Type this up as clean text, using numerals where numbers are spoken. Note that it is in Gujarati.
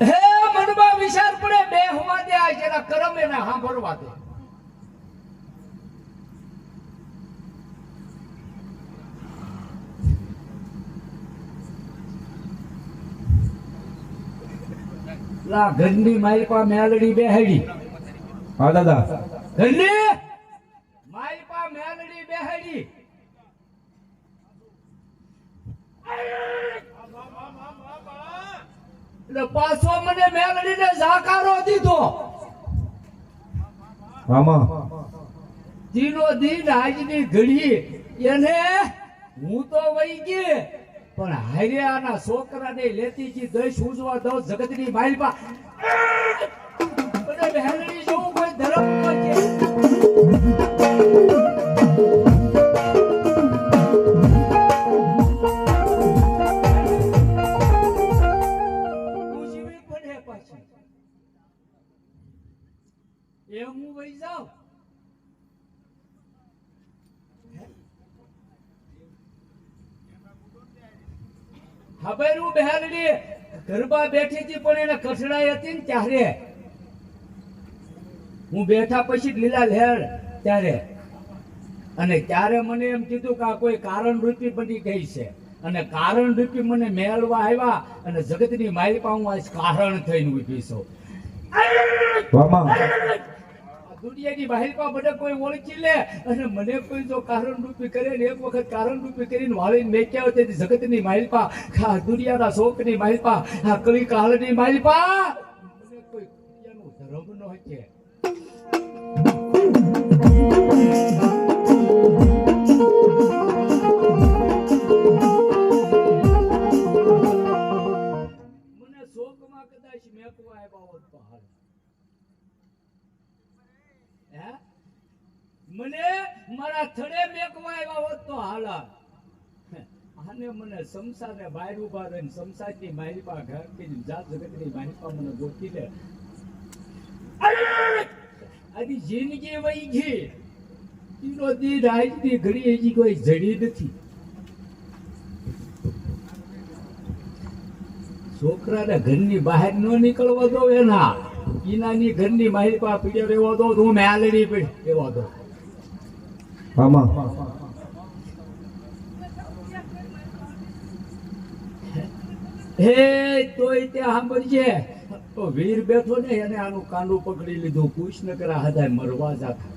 હે મનમાં વિચાર પડે બે હોવા દે આ જેના કરમ એને સાંભળવા દે. ઘરની માલપા મેલડી બેહાડી. હા દાદા. ઘરની માલપા મેલડી બેહાડી. એટલે પાછો મને મેલડીને જાકારો દીધો. મામા દીનો દીન આજની ઘડી એને હું તો વહી ગઈ પણ હાર્યાના છોકરાને લેતી જી દસ ઉજવા દો જગતની માલપા અને બહેનડી જેવું કોઈ ધર્મ નથી. એમ હું વહી જાઉં. ખબર હું બહેનડી ગરબા બેઠી હતી પણ એને કઠડાઈ હતી ને ત્યારે હું બેઠા પછી લીલા લહેર ત્યારે અને ત્યારે મને એમ કીધું કે આ કોઈ કારણ રૂપી બની ગઈ છે અને કારણ રૂપી મને મેળવા આવ્યા અને જગતની માલપા હું આજ કારણ થઈને ઊભી છું. દુનિયાની માલપા મને કોઈ ઓળખી લે અને મને કોઈ જો કારણ રૂપી કરે ને એક વખત કારણ રૂપી કરીને વાળીને મેક્યા હોય તેથી જગતની માલપા આ દુનિયાના શોકની માલપા આ કલી કાળની માલપા મને કોઈ દુનિયાનું ધર્મ ન છે. મને શોકમાં કદાચ મેકવા આવ્યા હોત તો હાલ. મને મારા થડે મેકવા આવ્યા હોત તો હાલ. આને મને સંસારને બહાર ઉભા રહીને સંસારની માલપા ઘર કે જાત જગતની માલપા મને ગોતી લે. આની જિંદગી વહી ગઈ. ઈનો દી રાજની ઘડી હજી કોઈ જડી નથી. છોકરાને ઘરની બહાર ન નીકળવા દો એના ઈનાની ઘરની માલપા પીડ્યો રહેવા દો હું મેલડી પીડ રહેવા દો. મામા હે તોય તે સાંભળજે તો વીર બેઠો ને એને આનું કાંડું પકડી લીધું. પૂછ ન કરા હદાય મરવા જાતા.